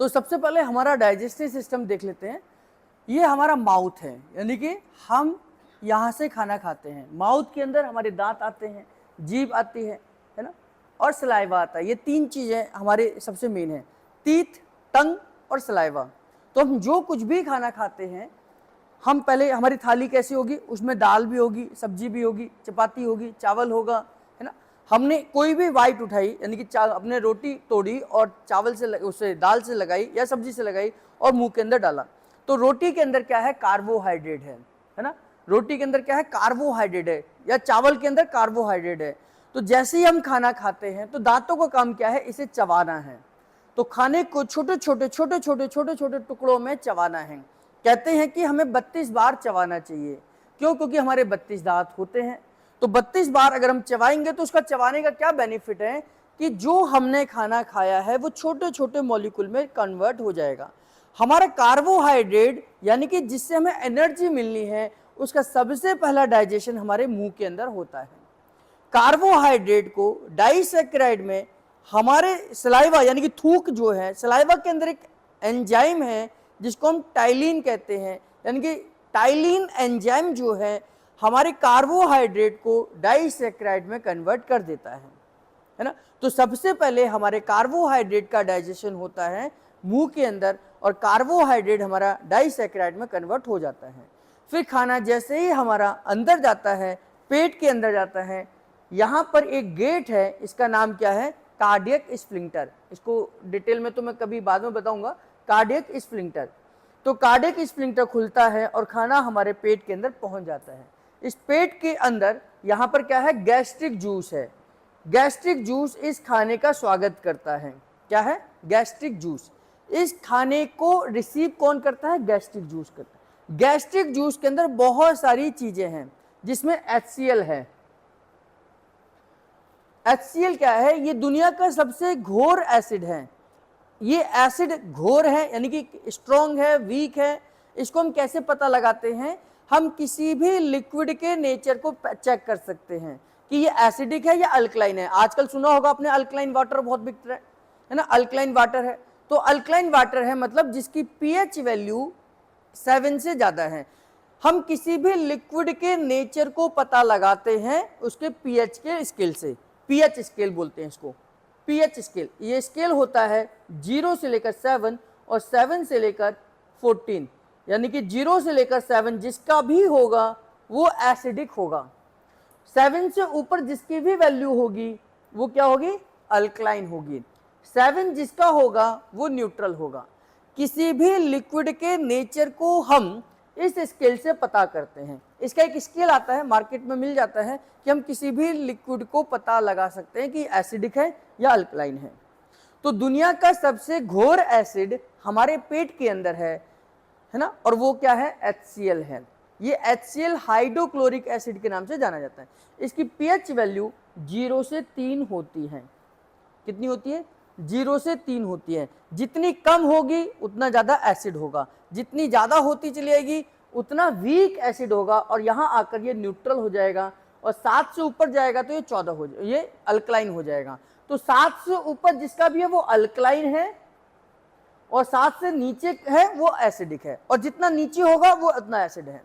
तो सबसे पहले हमारा डाइजेस्टिव सिस्टम देख लेते हैं। ये हमारा माउथ है, यानी कि हम यहाँ से खाना खाते हैं। माउथ के अंदर हमारे दांत आते हैं, जीभ आती है ना, और सलाइवा आता है। ये तीन चीज़ें हमारे सबसे मेन है, टीथ, टंग और सलाइवा। तो हम जो कुछ भी खाना खाते हैं, हम पहले हमारी थाली कैसी होगी, उसमें दाल भी होगी, सब्जी भी होगी, चपाती होगी, चावल होगा, है ना। हमने कोई भी वाइट उठाई, यानी कि अपने रोटी तोड़ी और चावल से उसे दाल से लगाई या सब्जी से लगाई और मुंह के अंदर डाला, तो रोटी के अंदर क्या है, कार्बोहाइड्रेट है ना। रोटी के अंदर क्या है, कार्बोहाइड्रेट है, या चावल के अंदर कार्बोहाइड्रेट है। तो जैसे ही हम खाना खाते हैं तो दांतों का काम क्या है, इसे चबाना है। तो खाने को छोटे छोटे टुकड़ों में चबाना है। कहते हैं कि हमें 32 बार चबाना चाहिए। क्यों? क्योंकि हमारे 32 दांत होते हैं। तो 32 बार अगर हम चबाएंगे तो उसका चबाने का क्या बेनिफिट है कि जो हमने खाना खाया है वो छोटे छोटे मॉलिक्यूल में कन्वर्ट हो जाएगा। हमारा कार्बोहाइड्रेट यानी कि जिससे हमें एनर्जी मिलनी है, उसका सबसे पहला डाइजेशन हमारे मुंह के अंदर होता है। कार्बोहाइड्रेट को डाइसैकेराइड में हमारे सलाइवा यानी कि थूक जो है, सलाइवा के अंदर एक एंजाइम है जिसको हम टाइलिन कहते हैं, यानी कि टाइलिन एंजाइम जो है हमारे कार्बोहाइड्रेट को डाइसैकेराइड में कन्वर्ट कर देता है ना। तो सबसे पहले हमारे कार्बोहाइड्रेट का डाइजेशन होता है मुंह के अंदर, और कार्बोहाइड्रेट हमारा डाइसैकेराइड में कन्वर्ट हो जाता है। फिर खाना जैसे ही हमारा अंदर जाता है, पेट के अंदर जाता है, यहाँ पर एक गेट है, इसका नाम क्या है, कार्डियक स्फिंक्टर। इसको डिटेल में तो मैं कभी बाद में बताऊंगा, कार्डियक स्फिंक्टर। तो कार्डियक स्फिंक्टर खुलता है और खाना हमारे पेट के अंदर पहुंच जाता है। इस पेट के अंदर यहाँ पर क्या है, गैस्ट्रिक जूस है। गैस्ट्रिक जूस इस खाने का स्वागत करता है। क्या है? Gastric juice. इस खाने को रिसीव कौन करता है? गैस्ट्रिक जूस करता है। गैस्ट्रिक जूस के अंदर बहुत सारी चीजें हैं, जिसमें HCl है। HCl क्या है? ये दुनिया का सबसे घोर एसिड है। ये एसिड घोर है यानी कि स्ट्रॉन्ग है, वीक है। इसको हम कैसे पता लगाते हैं? हम किसी भी लिक्विड के नेचर को चेक कर सकते हैं कि ये एसिडिक है या अल्कलाइन है। आजकल सुना होगा आपने, अल्कलाइन वाटर बहुत बिक रहा है ना, अल्कलाइन वाटर है। तो अल्कलाइन वाटर है मतलब जिसकी pH वैल्यू 7 से ज्यादा है। हम किसी भी लिक्विड के नेचर को पता लगाते हैं उसके pH के स्केल से। pH स्केल बोलते हैं इसको, pH स्केल। ये स्केल होता है 0 से लेकर 7 और 7 से लेकर 14, यानी कि 0 से लेकर 7 जिसका भी होगा वो एसिडिक होगा। 7 से ऊपर जिसकी भी वैल्यू होगी वो क्या होगी? अल्कलाइन होगी। 7 जिसका होगा वो न्यूट्रल होगा। किसी भी लिक्विड के नेचर को हम इस स्केल से पता करते हैं। इसका एक स्केल आता है, मार्केट में मिल जाता है, कि हम किसी भी लिक्विड को पता लगा सकते हैं कि एसिडिक है या अल्कलाइन है। तो दुनिया का सबसे घोर एसिड हमारे पेट के अंदर है ना, और वो क्या है? HCl है। ये HCl हाइड्रोक्लोरिक एसिड के नाम से जाना जाता है। इसकी pH वैल्यू 0 से 3 होती है। कितनी होती है? 0 से 3 होती है। जितनी कम होगी उतना ज़्यादा एसिड होगा, जितनी ज़्यादा होती चली जाएगी उतना वीक एसिड होगा, और यहाँ आकर ये न्यूट्रल हो जाएगा। और 7 से ऊपर जाएगा तो ये 14 हो जाएगा, ये अल्कलाइन हो जाएगा। तो 7 से ऊपर जिसका भी है वो अल्कलाइन है, और 7 से नीचे है वो एसिडिक है, और जितना नीचे होगा वो उतना एसिड है।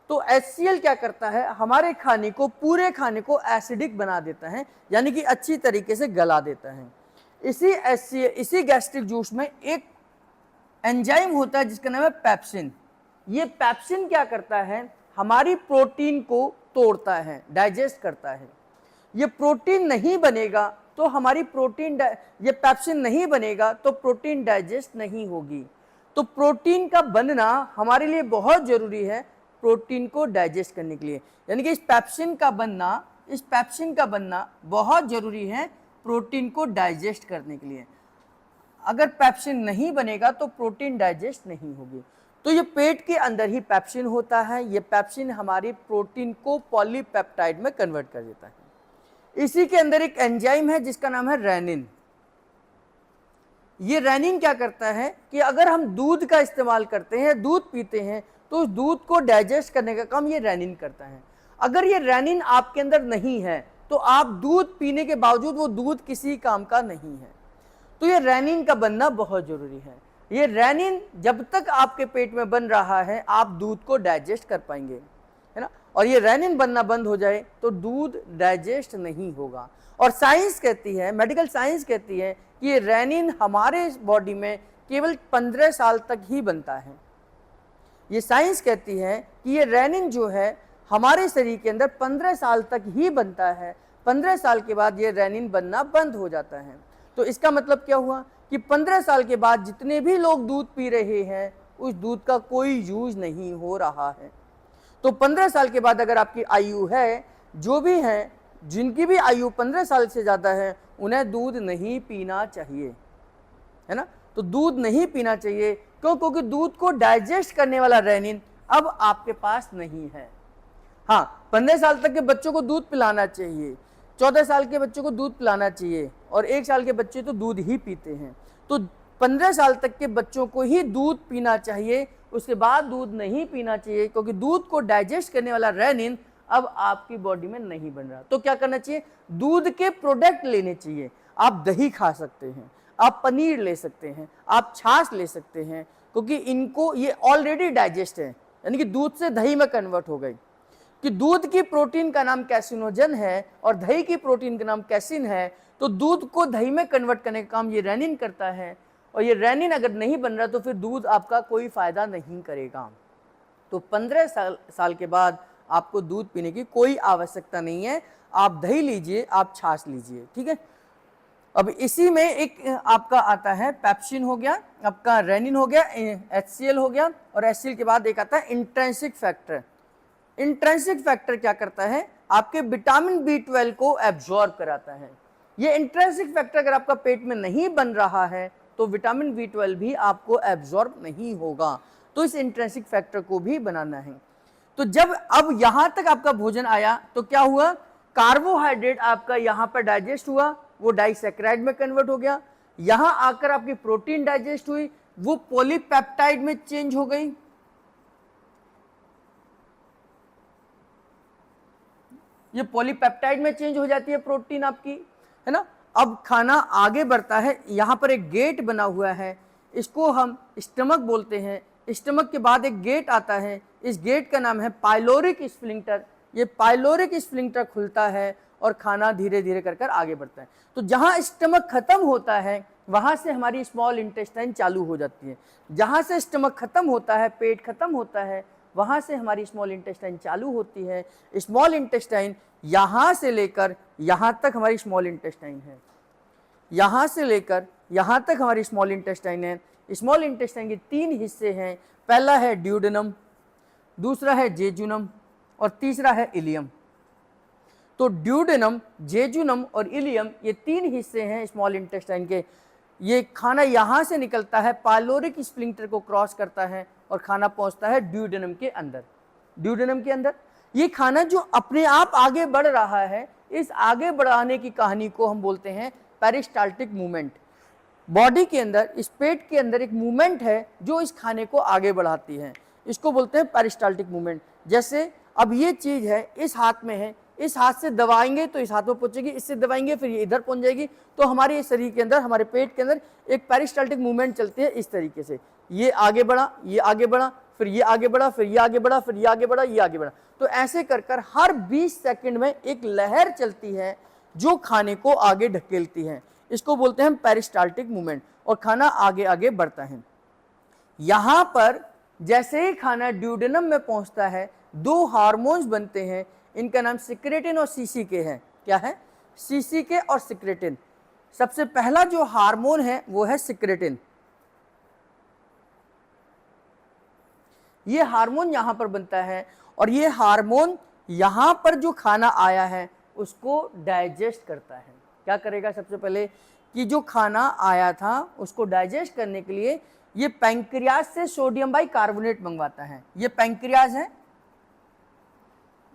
तो HCl क्या करता है? हमारे खाने को, पूरे खाने को एसिडिक बना देता है, यानी कि अच्छी तरीके से गला देता है। इसी गैस्ट्रिक जूस में एक एंजाइम होता है जिसका नाम है पेप्सिन। ये पेप्सिन क्या करता है? हमारी प्रोटीन को तोड़ता है, डाइजेस्ट करता है। ये प्रोटीन नहीं बनेगा तो हमारी ये पेप्सिन नहीं बनेगा तो प्रोटीन डाइजेस्ट नहीं होगी। तो प्रोटीन का बनना हमारे लिए बहुत जरूरी है, प्रोटीन को डाइजेस्ट करने के लिए। यानी कि इस पेप्सिन का बनना बहुत जरूरी है प्रोटीन को डाइजेस्ट करने के लिए। अगर पेप्सिन नहीं बनेगा तो प्रोटीन डाइजेस्ट नहीं होगी। तो ये पेट के अंदर ही पेप्सिन होता है। ये पेप्सिन हमारी प्रोटीन को पॉलीपेप्टाइड में कन्वर्ट कर देता है। इसी के अंदर एक एंजाइम है जिसका नाम है रेनिन। ये रेनिन क्या करता है कि अगर हम दूध का इस्तेमाल करते हैं, दूध पीते हैं, तो उस दूध को डाइजेस्ट करने का काम ये रेनिन करता है। अगर ये रेनिन आपके अंदर नहीं है तो आप दूध पीने के बावजूद वो दूध किसी काम का नहीं है। तो ये रेनिन का बनना बहुत जरूरी है। ये रेनिन जब तक आपके पेट में बन रहा है आप दूध को डाइजेस्ट कर पाएंगे, है ना। और ये रेनिन बनना बंद हो जाए तो दूध डाइजेस्ट नहीं होगा। और साइंस कहती है, मेडिकल साइंस कहती है कि ये रेनिन हमारे बॉडी में केवल 15 साल तक ही बनता है। ये साइंस कहती है कि ये रेनिन जो है हमारे शरीर के अंदर 15 साल तक ही बनता है, 15 साल के बाद ये रेनिन बनना बंद हो जाता है। तो इसका मतलब क्या हुआ कि 15 साल के बाद जितने भी लोग दूध पी रहे हैं उस दूध का कोई यूज नहीं हो रहा है। तो 15 साल के बाद अगर आपकी आयु है, जो भी है, जिनकी भी आयु 15 साल से ज़्यादा है, उन्हें दूध नहीं पीना चाहिए, है ना। तो दूध नहीं पीना चाहिए, क्यों? क्योंकि दूध को डाइजेस्ट करने वाला रेनिन अब आपके पास नहीं है। हाँ, 15 साल तक के बच्चों को दूध पिलाना चाहिए, 14 साल के बच्चों को दूध पिलाना चाहिए, और 1 साल के बच्चे तो दूध ही पीते हैं। तो 15 साल तक के बच्चों को ही दूध पीना चाहिए, उसके बाद दूध नहीं पीना चाहिए, क्योंकि दूध को डाइजेस्ट करने वाला रेनिन अब आपकी बॉडी में नहीं बन रहा। तो क्या करना चाहिए? दूध के प्रोडक्ट लेने चाहिए। आप दही खा सकते हैं, आप पनीर ले सकते हैं, आप छाछ ले सकते हैं, क्योंकि इनको ये ऑलरेडी डाइजेस्ट है, यानी कि दूध से दही में कन्वर्ट हो गई। कि दूध की प्रोटीन का नाम कैसिनोजन है और दही की प्रोटीन का नाम कैसिन है, तो दूध को दही में कन्वर्ट करने का काम ये रेनिन करता है। और ये रेनिन अगर नहीं बन रहा तो फिर दूध आपका कोई फायदा नहीं करेगा। तो 15 साल के बाद आपको दूध पीने की कोई आवश्यकता नहीं है। आप दही लीजिए, आप छाछ लीजिए, ठीक है। अब इसी में एक आपका आता है पेप्सिन हो गया, आपका रेनिन हो गया, HCl हो गया, और HCl के बाद एक आता है इंट्रिंसिक फैक्टर। इंट्रिंसिक फैक्टर क्या करता है? आपके विटामिन B12 को एब्जॉर्ब कराता है। ये इंट्रिंसिक फैक्टर अगर आपका पेट में नहीं बन रहा है तो विटामिन B12 भी आपको एब्जॉर्ब नहीं होगा। तो इस इंट्रिंसिक फैक्टर को भी बनाना है। तो जब अब यहां तक आपका भोजन आया तो क्या हुआ? कार्बोहाइड्रेट आपका यहां पर डाइजेस्ट हुआ, वो डाइसैकेराइड में कन्वर्ट हो गया। यहां आकर आपकी प्रोटीन डाइजेस्ट हुई, वो पॉलीपेप्टाइड में चेंज हो गई। ये पॉलीपेप्टाइड में चेंज हो जाती है प्रोटीन आपकी, है ना। अब खाना आगे बढ़ता है, यहां पर एक गेट बना हुआ है, इसको हम स्टमक बोलते हैं। स्टमक के बाद एक गेट आता है, इस गेट का नाम है पाइलोरिक स्फिंक्टर। ये पाइलोरिक स्फिंक्टर खुलता है और खाना धीरे धीरे कर आगे बढ़ता है। तो जहां स्टमक खत्म होता है वहां से हमारी स्मॉल इंटेस्टाइन चालू हो जाती है। जहां से स्टमक खत्म होता है, पेट खत्म होता है, वहां से हमारी स्मॉल इंटेस्टाइन चालू होती है। स्मॉल इंटेस्टाइन यहां से लेकर यहां तक हमारी स्मॉल इंटेस्टाइन है, यहां से लेकर यहां तक हमारी स्मॉल इंटेस्टाइन है। स्मॉल इंटेस्टाइन के 3 हिस्से हैं, पहला है ड्यूडेनम, दूसरा है जेजुनम और तीसरा है इलियम। तो ड्यूडेनम, जेजुनम और इलियम ये 3 हिस्से हैं स्मॉल इंटेस्टाइन के। ये खाना यहाँ से निकलता है, पाइलोरिक स्फिंक्टर को क्रॉस करता है और खाना पहुँचता है ड्यूडेनम के अंदर। ड्यूडेनम के अंदर ये खाना जो अपने आप आगे बढ़ रहा है, इस आगे बढ़ाने की कहानी को हम बोलते हैं पेरिस्टाल्टिक मूवमेंट। बॉडी के अंदर, इस पेट के अंदर एक मूवमेंट है जो इस खाने को आगे बढ़ाती है, इसको बोलते हैं पेरिस्टाल्टिक मूवमेंट। जैसे अब ये चीज़ है, इस हाथ में है, इस हाथ से दबाएंगे तो इस हाथ में पहुंचेगी, इससे दबाएंगे फिर ये इधर पहुंच जाएगी। तो हमारे शरीर के अंदर, हमारे पेट के अंदर एक पेरिस्टाल्टिक मूवमेंट चलती है इस तरीके से। ये आगे बढ़ा, ये आगे बढ़ा, फिर ये आगे बढ़ा, फिर ये आगे बढ़ा, फिर ये आगे बढ़ा, ये आगे बढ़ा। तो ऐसे कर कर हर 20 सेकंड में एक लहर चलती है जो खाने को आगे ढकेलती है। इसको बोलते हैं पेरिस्टाल्टिक मूवमेंट, और खाना आगे आगे बढ़ता है। यहां पर जैसे ही खाना ड्यूडेनम में पहुंचता है, 2 हार्मोन्स बनते हैं, इनका नाम सिक्रेटिन और सीसीके है। क्या है? सीसीके और सिक्रेटिन। सबसे पहला जो हार्मोन है वो है सिक्रेटिन। ये हार्मोन यहां पर बनता है और ये हार्मोन यहां पर जो खाना आया है उसको डाइजेस्ट करता है। क्या करेगा? सबसे पहले कि जो खाना आया था उसको डाइजेस्ट करने के लिए ये पैंक्रियाज से सोडियम बाइकार्बोनेट मंगवाता है। ये पैंक्रियाज है,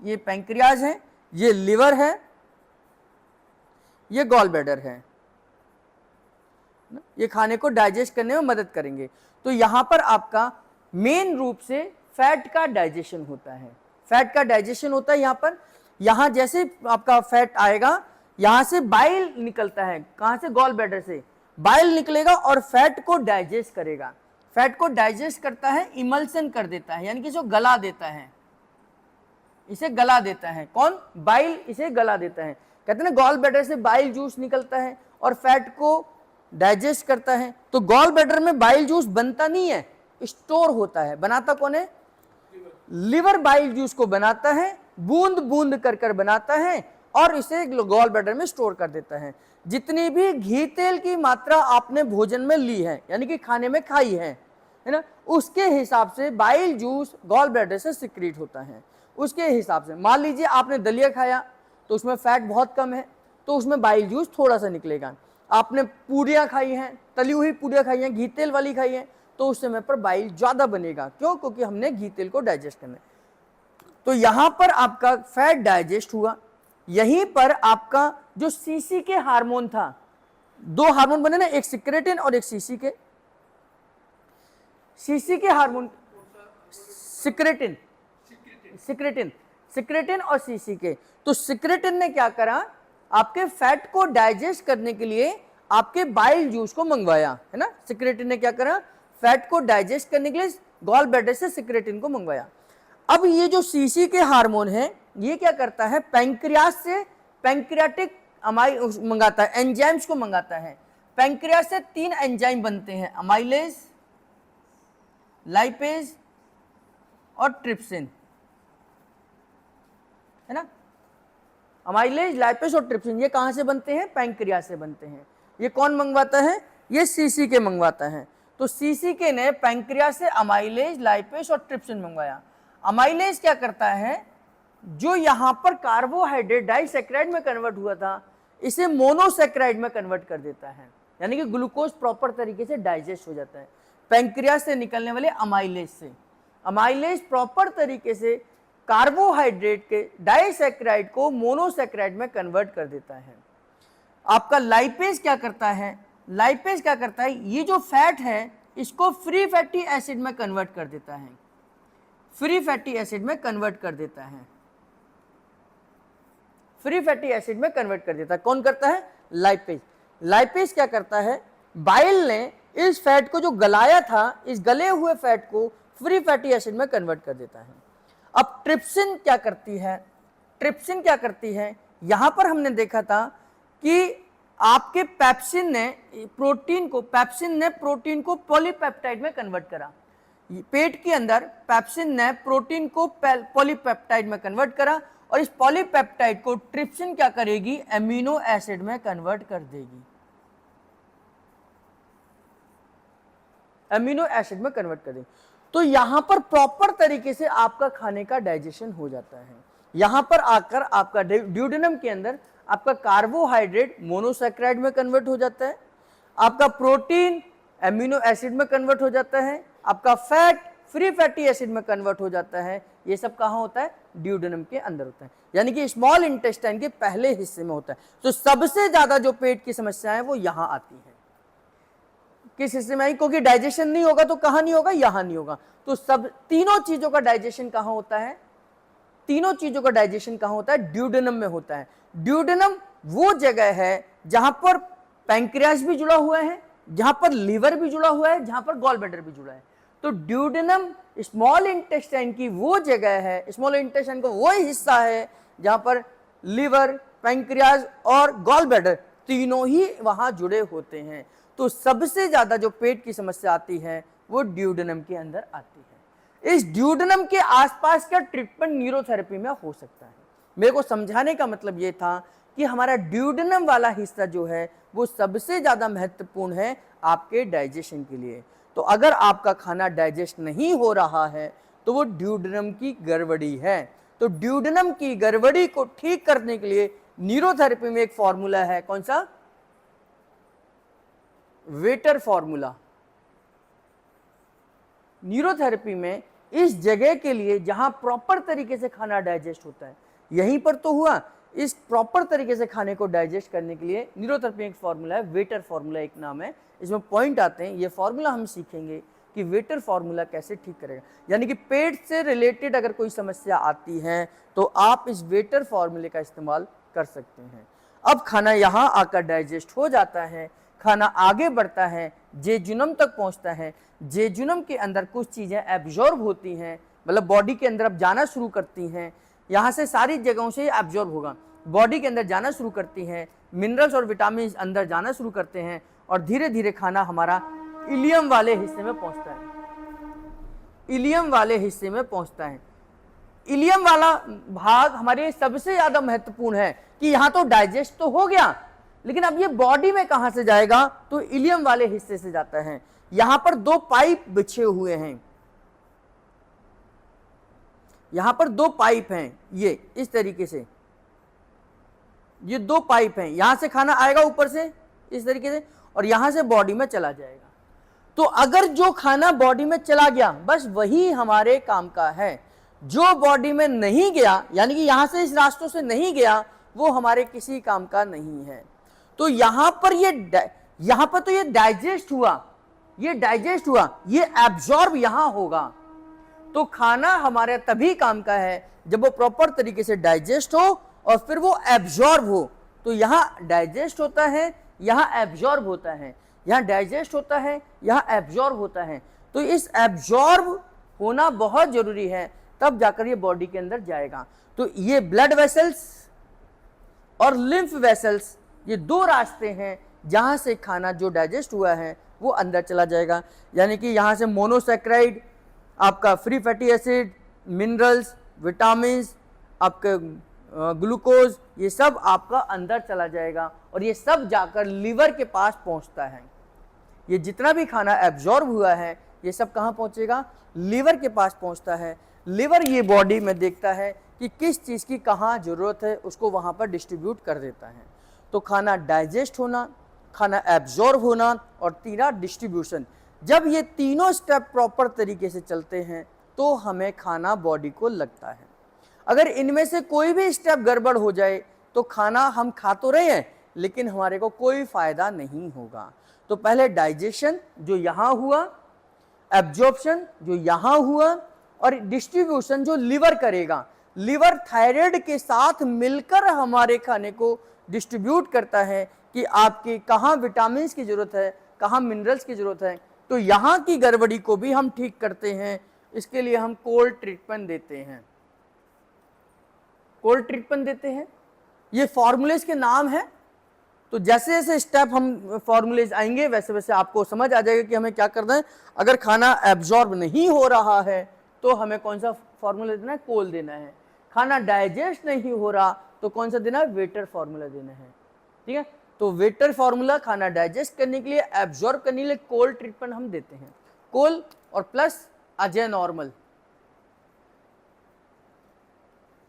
ये पैंक्रियाज है, ये लिवर है, ये गॉल ब्लैडर है। ये खाने को डाइजेस्ट करने में मदद करेंगे। तो यहां पर आपका मेन रूप से फैट का डाइजेशन होता है। फैट का डाइजेशन होता है यहां पर। यहां जैसे आपका फैट आएगा, यहां से बाइल निकलता है। कहां से? गॉल ब्लैडर से बाइल निकलेगा और फैट को डाइजेस्ट करेगा। फैट को डाइजेस्ट करता है, इमल्सन कर देता है, यानी कि इसको गला देता है, इसे गला देता है। कौन? बाइल इसे गला देता है। कहते हैं ना गॉल ब्लैडर से बाइल जूस निकलता है और फैट को डाइजेस्ट करता है। तो गॉल ब्लैडर में बाइल जूस बनता नहीं है, स्टोर होता है। बनाता कौन है? लिवर बाइल जूस को बनाता है, बूंद बूंद कर कर बनाता है और इसे गॉल ब्लैडर में स्टोर कर देता है। जितनी भी घी तेल की मात्रा आपने भोजन में ली है, यानी कि खाने में खाई है ना, उसके हिसाब से बाइल जूस गॉल ब्लैडर से सिक्रीट होता है। उसके हिसाब से मान लीजिए आपने दलिया खाया तो उसमें फैट बहुत कम है, तो उसमें बाइल जूस थोड़ा सा निकलेगा। आपने पूरियां खाई हैं, तली हुई पूरियां खाई हैं, घी तेल वाली खाई हैं, तो उस समय पर बाइल ज्यादा बनेगा। क्यों? क्योंकि हमने घी तेल को डाइजेस्ट करना है। तो यहां पर आपका फैट डाइजेस्ट हुआ। यहीं पर आपका जो सीसी के हार्मोन था, दो हार्मोन बने ना, एक सिक्रेटिन और एक सीसी के। सीसी के हार्मोन सिक्रेटिन, सिक्रेटिन, सिक्रेटिन और सीसी के। तो सिक्रेटिन ने क्या करा? आपके फैट को डाइजेस्ट करने के लिए आपके बाइल जूस को मंगवाया, है ना। सिक्रेटिन ने क्या करा? फैट को डाइजेस्ट करने के लिए गॉल ब्लैडर से सिक्रेटिन को मंगवाया। अब ये जो सीसी के हार्मोन है, ये क्या करता है? पैंक्रियास से पैंक्रियाटिक मंगाता है, एंजाइम्स को मंगाता है। पैंक्रियास से 3 एंजाइम बनते हैं, अमाइलेज, लाइपेज और ट्रिप्सिन, है ना। अमाइलेज, लाइपेज और ट्रिप्सिन ये कहां से बनते हैं? पैंक्रियास से बनते हैं। ये कौन मंगवाता है? ये सीसी के मंगवाता है। तो सीसी के ने पैंक्रियास से अमाइलेज, लाइपेज और ट्रिप्सिन मंगवाया। अमाइलेज क्या करता है? जो यहां पर कार्बोहाइड्रेट डाइसैकेराइड में कन्वर्ट हुआ था, इसे मोनोसैकेराइड में कन्वर्ट कर देता है, यानी कि ग्लूकोज प्रॉपर तरीके से डाइजेस्ट हो जाता है पैंक्रियास से निकलने वाले अमाइलेज से। अमाइलेज प्रॉपर तरीके से कार्बोहाइड्रेट के डाइसैकेराइड को मोनोसैकेराइड में कन्वर्ट कर देता है। आपका लाइपेज क्या करता है? लाइपेज क्या करता है? ये जो फैट है इसको फ्री फैटी एसिड में कन्वर्ट कर देता है, फ्री फैटी एसिड में कन्वर्ट कर देता है, फ्री फैटी एसिड में कन्वर्ट कर देता है। कौन करता है? लाइपेज। लाइपेज क्या करता है? बाइल ने इस फैट को जो गलाया था, इस गले हुए फैट को फ्री फैटी एसिड में कन्वर्ट कर देता है। अब ट्रिप्सिन क्या करती है? ट्रिप्सिन क्या करती है? यहां पर हमने देखा था कि आपके पेप्सिन ने प्रोटीन को पॉलीपेप्टाइड में कन्वर्ट करा। पेट के अंदर पेप्सिन ने प्रोटीन को पॉलीपेप्टाइड में कन्वर्ट करा और इस पॉलीपेप्टाइड को ट्रिप्सिन क्या करेगी? एमिनो एसिड में कन्वर्ट कर देगी, एमिनो एसिड में कन्वर्ट कर देगी। तो यहां पर प्रॉपर तरीके से आपका खाने का डाइजेशन हो जाता है। यहां पर आकर आपका ड्यूडेनम के अंदर आपका कार्बोहाइड्रेट मोनोसैकेराइड में कन्वर्ट हो जाता है, आपका प्रोटीन एमिनो एसिड में कन्वर्ट हो जाता है, आपका फैट फ्री फैटी एसिड में कन्वर्ट हो जाता है। ये सब कहां होता है? ड्यूडेनम के अंदर होता है, यानी कि स्मॉल इंटेस्टाइन के पहले हिस्से में होता है। तो सबसे ज्यादा जो पेट की समस्या है वो यहां आती है। किस हिस्से में आई? क्योंकि डाइजेशन नहीं होगा तो कहां नहीं होगा? यहां नहीं होगा। तो सब तीनों चीजों का डाइजेशन कहां होता है? तीनों चीजों का डाइजेशन कहां होता है? ड्यूडेनम में होता है। ड्यूडेनम वो जगह है जहां पर पैंक्रियास भी जुड़ा हुआ है, जहां पर लीवर भी जुड़ा हुआ है, जहां पर गॉल ब्लैडर भी जुड़ा है। तो ड्यूडेनम स्मॉल इंटेस्टाइन की वो जगह है, स्मॉल इंटेस्टाइन का वो हिस्सा है जहां पर लीवर, पैंक्रियास और गॉल ब्लैडर तीनों ही वहां जुड़े होते हैं। तो सबसे ज्यादा जो पेट की समस्या आती है वो ड्यूडेनम के अंदर आती है। इस ड्यूडेनम के आसपास का ट्रीटमेंट न्यूरोथेरेपी में हो सकता है। मेरे को समझाने का मतलब ये था कि हमारा ड्यूडेनम वाला हिस्सा जो है वो सबसे ज्यादा महत्वपूर्ण है आपके डाइजेशन के लिए। तो अगर आपका खाना डाइजेस्ट नहीं हो रहा है तो वो ड्यूडेनम की गड़बड़ी है। तो ड्यूडेनम की गड़बड़ी को ठीक करने के लिए न्यूरोथेरेपी में एक फॉर्मूला है, कौन सा? Waiter formula. न्यूरोथेरेपी में इस जगह के लिए जहां प्रॉपर तरीके से खाना डाइजेस्ट होता है, यहीं पर तो हुआ। इस प्रॉपर तरीके से खाने को डाइजेस्ट करने के लिए न्यूरोथेरेपी एक फॉर्मूला है, वेटर फॉर्मूला एक नाम है। इसमें पॉइंट आते हैं, ये फॉर्मूला हम सीखेंगे कि वेटर फॉर्मूला कैसे ठीक करेगा। यानी कि पेट से रिलेटेड अगर कोई समस्या आती है तो आप इस वेटर फॉर्मूले का इस्तेमाल कर सकते हैं। अब खाना यहाँ आकर डाइजेस्ट हो जाता है, खाना आगे बढ़ता है, जेजुनम तक पहुंचता है, जेजुनम के अंदर कुछ चीज़ें एब्जॉर्ब होती हैं, मतलब बॉडी के अंदर अब जाना शुरू करती हैं, यहाँ से सारी जगहों से एब्जॉर्ब होगा, बॉडी के अंदर जाना शुरू करती हैं, मिनरल्स और विटामिन अंदर जाना शुरू करते हैं और धीरे धीरे खाना हमारा इलियम वाले हिस्से में पहुंचता है, इलियम वाले हिस्से में पहुंचता है। इलियम वाला भाग हमारे सबसे ज्यादा महत्वपूर्ण है कि यहां तो डाइजेस्ट तो हो गया, लेकिन अब ये बॉडी में कहां से जाएगा, तो इलियम वाले हिस्से से जाता है। यहां पर दो पाइप बिछे हुए हैं, यहां पर दो पाइप हैं, ये इस तरीके से, ये दो पाइप हैं, यहां से खाना आएगा ऊपर से इस तरीके से और यहां से बॉडी में चला जाएगा। तो अगर जो खाना बॉडी में चला गया बस वही हमारे काम का है, जो बॉडी में नहीं गया यानी कि यहां से इस रास्तों से नहीं गया वो हमारे किसी काम का नहीं है। तो यहां पर तो ये डाइजेस्ट हुआ, ये डाइजेस्ट हुआ, ये एब्जॉर्ब यहां होगा। तो खाना हमारे तभी काम का है जब वो प्रॉपर तरीके से डाइजेस्ट हो और फिर वो एब्जॉर्ब हो। तो यहां डाइजेस्ट होता है, यहां एब्जॉर्ब होता है, यहां डाइजेस्ट होता है, यहां एब्जॉर्ब होता है। तो इस एब्जॉर्ब होना बहुत जरूरी है, तब जाकर ये बॉडी के अंदर जाएगा। तो ये ब्लड वेसल्स और लिम्फ वेसल्स, ये दो रास्ते हैं जहां से खाना जो डाइजेस्ट हुआ है वो अंदर चला जाएगा। यानी कि यहां से मोनोसैक्राइड, आपका free fatty acid, minerals, vitamins, आपके ग्लूकोज, ये सब आपका अंदर चला जाएगा और ये सब जाकर लीवर के पास पहुंचता है। ये जितना भी खाना एब्जॉर्ब हुआ है ये सब कहाँ पहुंचेगा, लीवर के पास पहुंचता है। लीवर ये बॉडी में देखता है कि किस चीज़ की कहाँ ज़रूरत है, उसको वहाँ पर डिस्ट्रीब्यूट कर देता है। तो खाना डाइजेस्ट होना, खाना एब्जॉर्ब होना और तीसरा डिस्ट्रीब्यूशन, जब ये तीनों स्टेप प्रॉपर तरीके से चलते हैं तो हमें खाना बॉडी को लगता है। अगर इनमें से कोई भी स्टेप गड़बड़ हो जाए तो खाना हम खा तो रहे हैं लेकिन हमारे को कोई फायदा नहीं होगा। तो पहले डाइजेशन जो यहाँ हुआ, एब्जॉर्प्शन जो यहाँ हुआ और डिस्ट्रीब्यूशन जो लिवर करेगा। लिवर थायराइड के साथ मिलकर हमारे खाने को डिस्ट्रीब्यूट करता है कि आपके कहाँ विटामिन्स की जरूरत है, कहाँ मिनरल्स की जरूरत है। तो यहाँ की गड़बड़ी को भी हम ठीक करते हैं, इसके लिए हम कोल्ड ट्रीटमेंट देते हैं, कोल्ड ट्रीटमेंट देते हैं। ये फॉर्मूलेज के नाम है। तो जैसे जैसे स्टेप हम फॉर्मूलेज आएंगे वैसे वैसे आपको समझ आ जाएगा कि हमें क्या करना है। अगर खाना एब्जॉर्ब नहीं हो रहा है तो हमें कौन सा फॉर्मूला देना है, कोल देना है। खाना डाइजेस्ट नहीं हो रहा तो कौन सा देना है, वेटर फॉर्मूला देना है। ठीक है, तो वेटर फॉर्मूला खाना डाइजेस्ट करने के लिए, एब्जॉर्ब करने के लिए कोल्ड ट्रीटमेंट हम देते हैं। कोल और प्लस अजय नॉर्मल,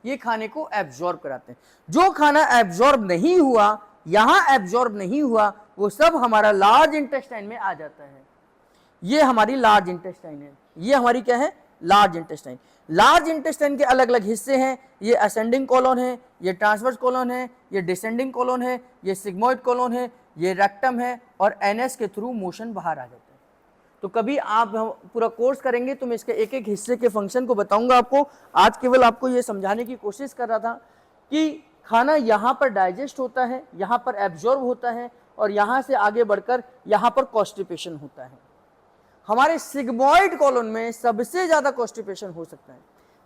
ये खाने को एब्जॉर्ब कराते हैं। जो खाना एब्जॉर्ब नहीं हुआ, यहां एब्जॉर्ब नहीं हुआ, वो सब हमारा लार्ज इंटेस्टाइन में आ जाता है। ये हमारी लार्ज इंटेस्टाइन है, ये हमारी क्या है, लार्ज इंटेस्टाइन। लार्ज इंटेस्टाइन के अलग अलग हिस्से हैं। ये असेंडिंग कॉलोन है, ये ट्रांसवर्स कॉलोन है, ये डिसेंडिंग कॉलोन है, ये सिग्मोइड कॉलोन है, ये रेक्टम है और एनएस के थ्रू मोशन बाहर आ जाता है। तो कभी आप पूरा कोर्स करेंगे तो मैं इसके एक एक हिस्से के फंक्शन को बताऊंगा आपको। आज केवल आपको ये समझाने की कोशिश कर रहा था कि खाना यहाँ पर डाइजेस्ट होता है, यहाँ पर एब्जॉर्ब होता है और यहाँ से आगे बढ़कर यहाँ पर कॉन्स्टिपेशन होता है। हमारे सिग्मोइड कॉलोन में सबसे ज़्यादा कॉन्स्टिपेशन हो सकता है।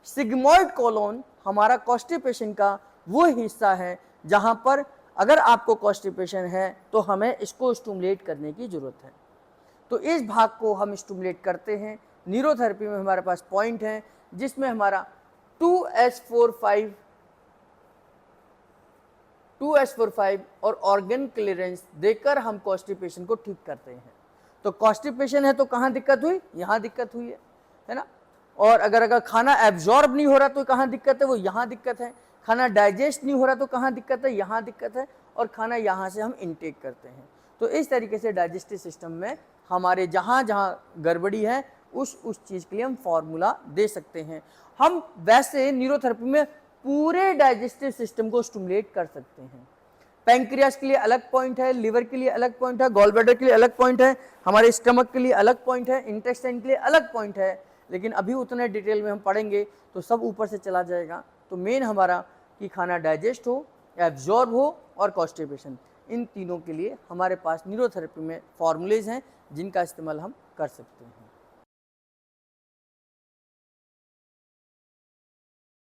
सिग्मोइड कॉलोन हमारा कॉन्स्टिपेशन का वो हिस्सा है जहाँ पर अगर आपको कॉन्स्टिपेशन है तो हमें इसको स्टिमुलेट करने की ज़रूरत है। तो इस भाग को हम स्टिमुलेट करते हैं। न्यूरोथेरेपी में हमारे पास पॉइंट है जिसमें हमारा 2S45 और ऑर्गन क्लियरेंस देकर हम कॉन्स्टिपेशन को ठीक करते हैं। तो कॉन्स्टिपेशन है तो कहाँ दिक्कत हुई, यहाँ दिक्कत हुई है ना। और अगर खाना एब्जॉर्ब नहीं हो रहा तो कहाँ दिक्कत है, वो यहाँ दिक्कत है। खाना डाइजेस्ट नहीं हो रहा तो कहाँ दिक्कत है, यहाँ दिक्कत है। और खाना यहाँ से हम इनटेक करते हैं। तो इस तरीके से डाइजेस्टिव सिस्टम में हमारे जहाँ जहाँ गड़बड़ी है उस चीज़ के लिए हम फॉर्मूला दे सकते हैं। हम वैसे न्यूरोथेरेपी में पूरे डाइजेस्टिव सिस्टम को स्टिमुलेट कर सकते हैं। पैंक्रियास के लिए अलग पॉइंट है, लिवर के लिए अलग पॉइंट है, गॉल ब्लैडर के लिए अलग पॉइंट है, हमारे स्टमक के लिए अलग पॉइंट है, इंटेस्टाइन के लिए अलग पॉइंट है। लेकिन अभी उतने डिटेल में हम पढ़ेंगे तो सब ऊपर से चला जाएगा। तो मेन हमारा कि खाना डाइजेस्ट हो, एब्जॉर्ब हो और कॉन्स्टिपेशन, इन तीनों के लिए हमारे पास न्यूरोथेरेपी में फॉर्मूलेज हैं जिनका इस्तेमाल हम कर सकते हैं।